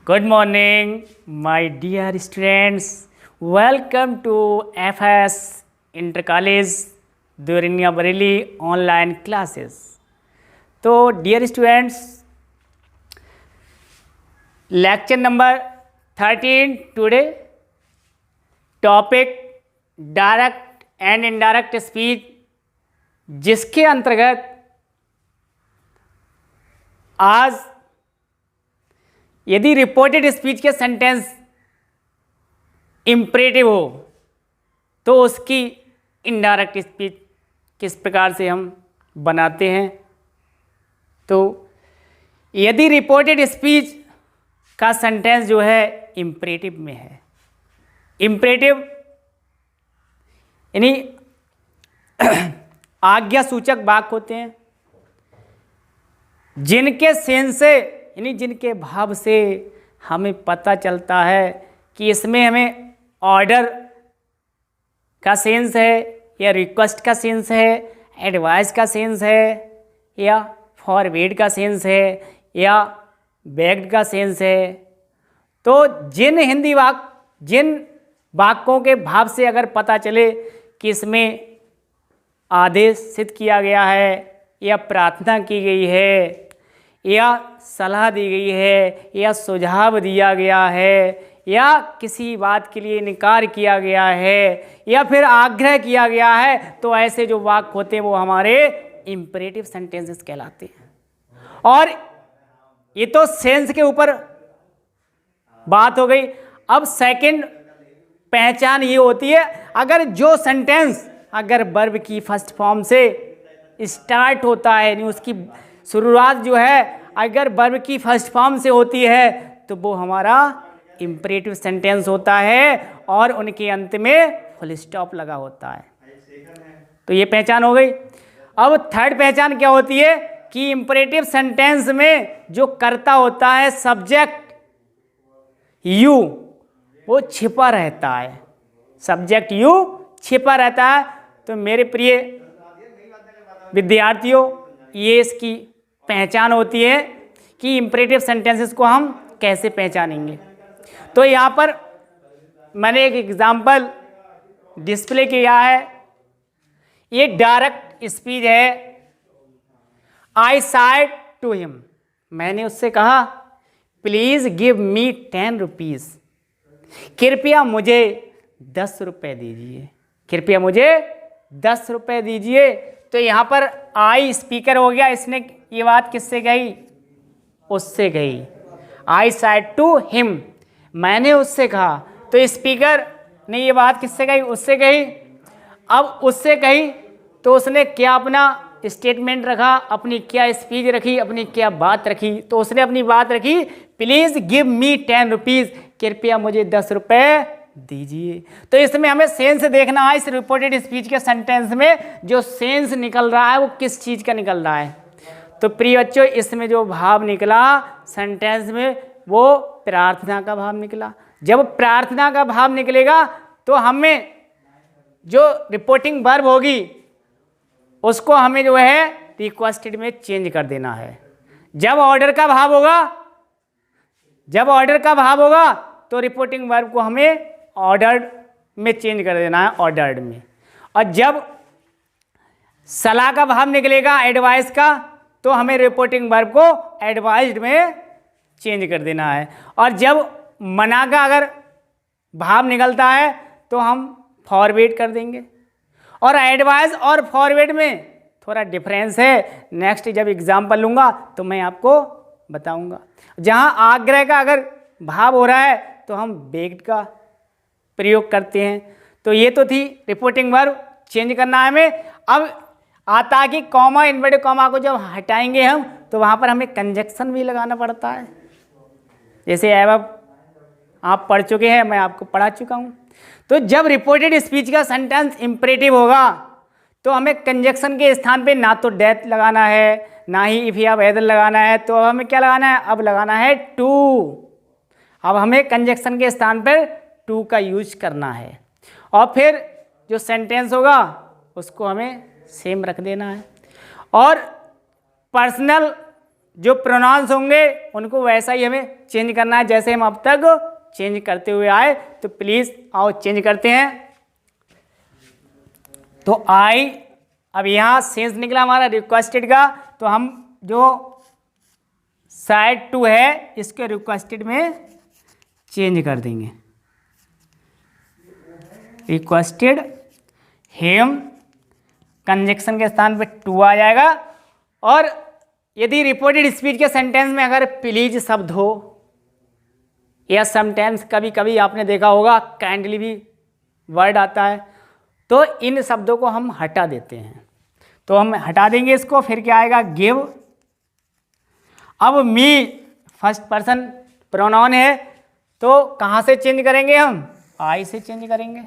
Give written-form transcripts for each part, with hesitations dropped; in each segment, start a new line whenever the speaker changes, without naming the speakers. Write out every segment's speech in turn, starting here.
Good morning, my dear students. Welcome to FS Inter College during our really online classes. तो dear students, lecture number 13 today. Topic direct and indirect speech, जिसके अंतर्गत आज यदि reported speech के sentence imperative हो तो उसकी indirect speech किस प्रकार से हम बनाते हैं। तो यदि रिपोर्टेड स्पीच का सेंटेंस जो है इम्परेटिव में है, इम्परेटिव यानी आज्ञा सूचक वाक्य होते हैं, जिनके सेंस से यानी जिनके भाव से हमें पता चलता है कि इसमें हमें ऑर्डर का सेंस है या रिक्वेस्ट का सेंस है, एडवाइस का सेंस है या फॉरवर्ड का सेंस है या बैक्ड का सेंस है। तो जिन वाक्यों के भाव से अगर पता चले कि इसमें आदेशित किया गया है या प्रार्थना की गई है या सलाह दी गई है या सुझाव दिया गया है या किसी बात के लिए इनकार किया गया है या फिर आग्रह किया गया है, तो ऐसे जो वाक्य होते हैं वो हमारे इम्परेटिव सेंटेंसेस कहलाते हैं। और ये तो सेंस के ऊपर बात हो गई। अब सेकंड पहचान ये होती है, अगर जो सेंटेंस अगर वर्ब की फर्स्ट फॉर्म से स्टार्ट होता है, यानी उसकी शुरुआत जो है अगर वर्ब की फर्स्ट फॉर्म से होती है तो वो हमारा इम्परेटिव सेंटेंस होता है और उनके अंत में फुल स्टॉप लगा होता है। तो ये पहचान हो गई। अब थर्ड पहचान क्या होती है कि इम्परेटिव सेंटेंस में जो कर्ता होता है सब्जेक्ट यू, वो छिपा रहता है। सब्जेक्ट यू छिपा रहता है। तो मेरे प्रिय विद्यार्थियों, ये इसकी पहचान होती है कि इम्परेटिव सेंटेंसेस को हम कैसे पहचानेंगे। तो यहाँ पर मैंने एक एग्जाम्पल डिस्प्ले किया है। ये डायरेक्ट स्पीच है। आई साइड टू हिम, मैंने उससे कहा प्लीज गिव मी 10 रुपीज़, कृपया मुझे 10 रुपये दीजिए, कृपया मुझे 10 रुपये दीजिए। तो यहाँ पर आई स्पीकर हो गया, इसने ये बात किससे कही? उससे कही। आई साइड टू हिम, मैंने उससे कहा। तो स्पीकर ने ये बात किससे कही? उससे कही। अब उससे कही तो उसने क्या अपना स्टेटमेंट रखा, अपनी क्या स्पीच रखी, अपनी क्या बात रखी? तो उसने अपनी बात रखी प्लीज़ गिव मी 10 रुपीज़, कृपया मुझे 10 रुपये दीजिए। तो इसमें हमें सेंस देखना है। इस रिपोर्टेड स्पीच के सेंटेंस में जो सेंस निकल रहा है वो किस चीज़ का निकल रहा है। तो प्रिय बच्चों, इसमें जो भाव निकला सेंटेंस में वो प्रार्थना का भाव निकला। जब प्रार्थना का भाव निकलेगा तो हमें जो रिपोर्टिंग वर्ब होगी उसको हमें जो है रिक्वेस्टेड में चेंज कर देना है। जब ऑर्डर का भाव होगा तो रिपोर्टिंग वर्ब को हमें ऑर्डर्ड में चेंज कर देना है, ऑर्डर्ड में। और जब सलाह का भाव निकलेगा, एडवाइस का, तो हमें रिपोर्टिंग वर्ब को एडवाइज्ड में चेंज कर देना है। और जब मना का अगर भाव निकलता है तो हम फॉरवर्ड कर देंगे। और एडवाइस और फॉरवर्ड में थोड़ा डिफरेंस है, नेक्स्ट जब एग्जाम्पल लूँगा तो मैं आपको बताऊँगा। जहाँ आग्रह का अगर भाव हो रहा है तो हम बेग्ड का प्रयोग करते हैं। तो ये तो थी रिपोर्टिंग वर्ब, चेंज करना है हमें। अब आता है कि कॉमा, इन्वर्टेड कॉमा को जब हटाएंगे हम तो वहाँ पर हमें कंजक्शन भी लगाना पड़ता है। जैसे अब आप पढ़ चुके हैं, मैं आपको पढ़ा चुका हूँ। तो जब रिपोर्टेड स्पीच का सेंटेंस इम्परेटिव होगा तो हमें कंजक्शन के स्थान पे ना तो डेथ लगाना है, ना ही इफ या वेदर लगाना है। तो अब हमें क्या लगाना है? अब लगाना है टू। अब हमें कंजक्शन के स्थान पर टू का यूज करना है। और फिर जो सेंटेंस होगा उसको हमें सेम रख देना है। और पर्सनल जो प्रोनाउंस होंगे उनको वैसा ही हमें चेंज करना है जैसे हम अब तक चेंज करते हुए आए। तो प्लीज आओ चेंज करते हैं। तो आई, अब यहां सेंस निकला हमारा रिक्वेस्टेड का, तो हम जो साइड टू है इसके रिक्वेस्टेड में चेंज कर देंगे। रिक्वेस्टेड हिम, कंजक्शन के स्थान पे टू आ जाएगा। और यदि रिपोर्टेड स्पीच के सेंटेंस में अगर प्लीज शब्द हो या समटाइम्स कभी कभी आपने देखा होगा काइंडली भी वर्ड आता है, तो इन शब्दों को हम हटा देते हैं। तो हम हटा देंगे इसको, फिर क्या आएगा गिव। अब मी फर्स्ट पर्सन प्रोनाउन है, तो कहाँ से चेंज करेंगे हम? आई से चेंज करेंगे,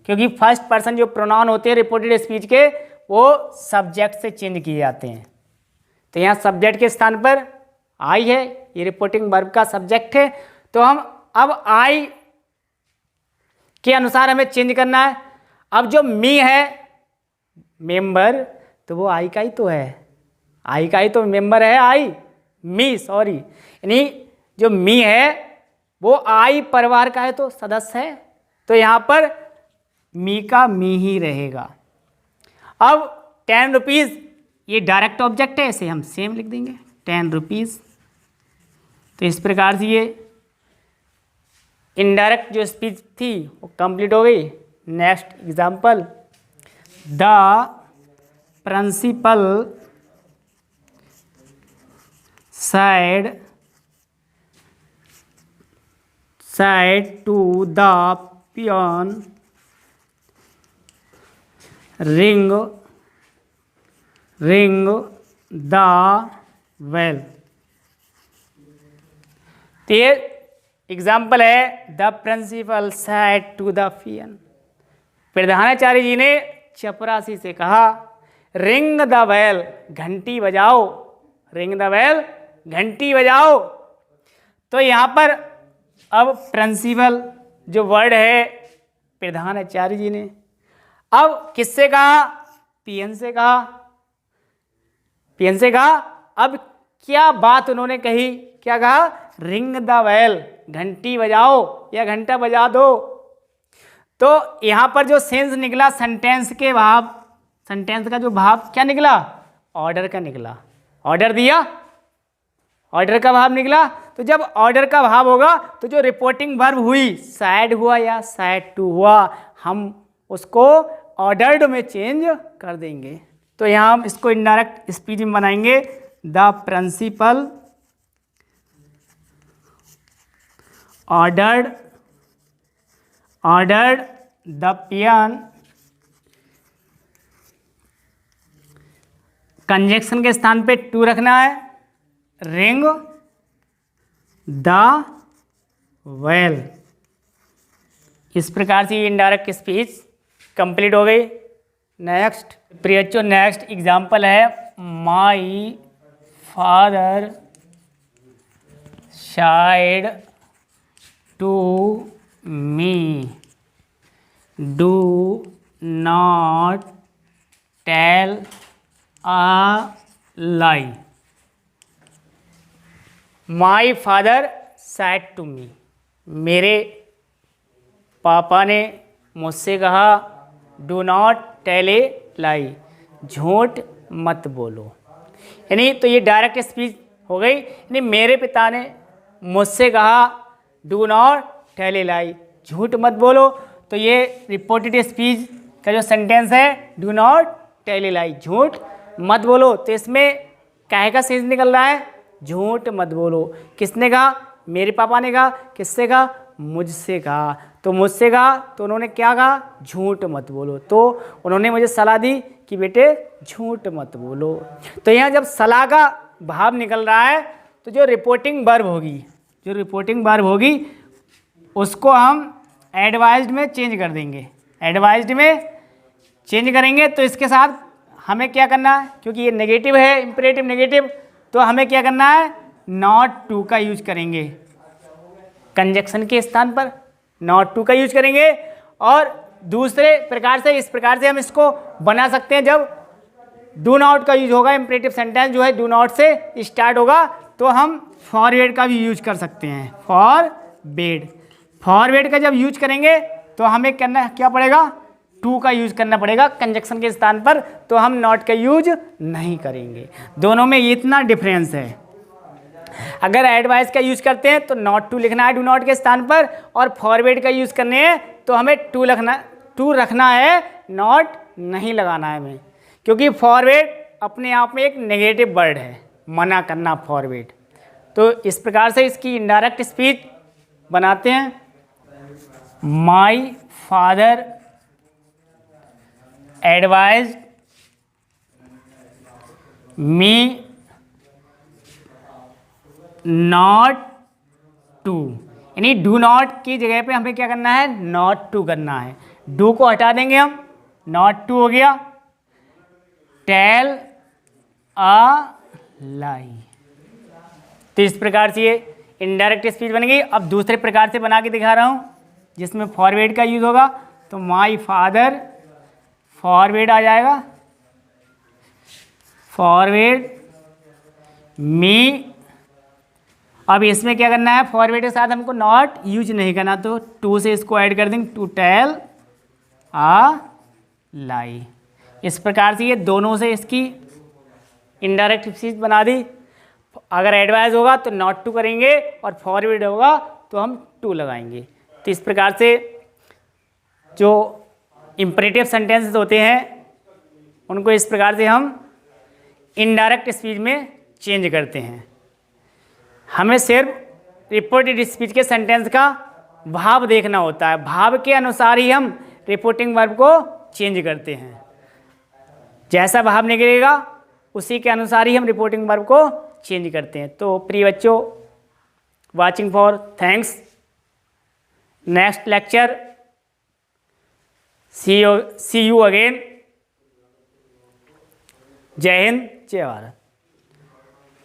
क्योंकि फर्स्ट पर्सन जो प्रोनाउन होते हैं रिपोर्टेड स्पीच के वो सब्जेक्ट से चेंज किए जाते हैं। तो यहाँ सब्जेक्ट के स्थान पर आई है, ये रिपोर्टिंग वर्ब का सब्जेक्ट है। तो हम अब आई के अनुसार हमें चेंज करना है। अब जो मी है मेंबर, तो वो आई का ही तो है, आई का ही तो मेंबर है आई, मी सॉरी, यानी जो मी है वो आई परिवार का है तो सदस्य है, तो यहाँ पर मी का मी ही रहेगा। अब 10 रुपीज़ ये डायरेक्ट ऑब्जेक्ट है, इसे हम सेम लिख देंगे 10 रुपीज़। तो इस प्रकार से ये इनडायरेक्ट जो स्पीच थी वो कंप्लीट हो गई। Next example, the principal said to the peon, ring the bell। तो ये एग्जाम्पल है the principal said to the peon। प्रधानाचार्य जी ने चपरासी से कहा रिंग द बेल, घंटी बजाओ, रिंग द बेल, घंटी बजाओ। तो यहाँ पर अब प्रिंसिपल जो वर्ड है प्रधानाचार्य जी ने अब किससे कहा? पीएन से कहा, पीएन से कहा। अब क्या बात उन्होंने कही, क्या कहा? रिंग द बेल, घंटी बजाओ या घंटा बजा दो। तो यहाँ पर जो सेंस निकला सेंटेंस के भाव, सेंटेंस का जो भाव क्या निकला? ऑर्डर का निकला। ऑर्डर दिया, ऑर्डर का भाव निकला। तो जब ऑर्डर का भाव होगा तो जो रिपोर्टिंग वर्ब हुई, सैड हुआ या सैड टू हुआ, हम उसको ऑर्डर्ड में चेंज कर देंगे। तो यहाँ हम इसको इनडायरेक्ट स्पीच में बनाएंगे the principal ordered the peon, conjunction के स्थान पे टू रखना है, रिंग द बेल। इस प्रकार से इनडायरेक्ट स्पीच कंप्लीट हो गई। नेक्स्ट प्रियचो, नेक्स्ट एग्जाम्पल है my father said to me do not tell a lie. My father said to me, मेरे पापा ने मुझसे कहा do not tell a lie, झूठ मत बोलो। यानी तो ये डायरेक्ट स्पीच हो गई, यानी मेरे पिता ने मुझसे कहा do not tell a lie, झूठ मत बोलो। तो ये रिपोर्टेड स्पीच का जो सेंटेंस है do not tell a lie, झूठ मत बोलो। तो इसमें काहे का सेंस निकल रहा है? झूठ मत बोलो। किसने कहा? मेरे पापा ने कहा। किससे कहा? मुझसे कहा। तो मुझसे कहा तो उन्होंने क्या कहा? झूठ मत बोलो। तो उन्होंने मुझे सलाह दी कि बेटे झूठ मत बोलो। तो यहाँ जब सलाह का भाव निकल रहा है तो जो रिपोर्टिंग वर्ब होगी, उसको हम एडवाइज्ड में चेंज कर देंगे। एडवाइज्ड में चेंज करेंगे तो इसके साथ हमें क्या करना है? क्योंकि ये नेगेटिव है, इंपेरेटिव नेगेटिव, तो हमें क्या करना है? नॉट टू का यूज करेंगे। कंजक्शन के स्थान पर नॉट टू का यूज करेंगे। और दूसरे प्रकार से, इस प्रकार से हम इसको बना सकते हैं जब डू नॉट का यूज होगा, इंपरेटिव सेंटेंस जो है डू नॉट से स्टार्ट होगा, तो हम फॉरवर्ड का भी यूज कर सकते हैं। फॉरवर्ड का जब यूज करेंगे तो हमें करना क्या पड़ेगा, टू का यूज करना पड़ेगा कंजक्शन के स्थान पर, तो हम नॉट का यूज नहीं करेंगे। दोनों में इतना डिफरेंस है। अगर एडवाइस का यूज करते हैं तो नॉट टू लिखना है डू नॉट के स्थान पर, और फॉरवर्ड का यूज करने हैं तो हमें टू रखना है, नॉट नहीं लगाना है हमें, क्योंकि फॉरवर्ड अपने आप में एक नेगेटिव वर्ड है, मना करना फॉरवर्ड। तो इस प्रकार से इसकी इनडायरेक्ट स्पीच बनाते हैं। My father advise me not to, यानी डू नॉट की जगह पे हमें क्या करना है, नॉट टू करना है। डू को हटा देंगे हम, नॉट टू हो गया। टेल अ लाई, तो इस प्रकार से ये इनडायरेक्ट स्पीच बन गई। अब दूसरे प्रकार से बना के दिखा रहा हूँ जिसमें फॉरवर्ड का यूज होगा। तो माई फादर, फॉरवर्ड आ जाएगा, फॉरवर्ड मी। अब इसमें क्या करना है, फॉरवर्ड के साथ हमको नॉट यूज नहीं करना, तो टू से इसको ऐड कर देंगे, टू टेल आ लाई। इस प्रकार से ये दोनों से इसकी इनडायरेक्ट स्पीच बना दी। अगर एडवाइस होगा तो नॉट टू करेंगे, और फॉरवर्ड होगा तो हम टू लगाएंगे। तो इस प्रकार से जो इंपरेटिव सेंटेंसेस होते हैं उनको इस प्रकार से हम इनडायरेक्ट स्पीच में चेंज करते हैं। हमें सिर्फ रिपोर्टेड स्पीच के सेंटेंस का भाव देखना होता है, भाव के अनुसार ही हम रिपोर्टिंग वर्ब को चेंज करते हैं। जैसा भाव निकलेगा उसी के अनुसार ही हम रिपोर्टिंग वर्ब को चेंज करते हैं। तो प्रिय बच्चों, watching for thanks. Next lecture, see you again. जय हिंद, जय भारत।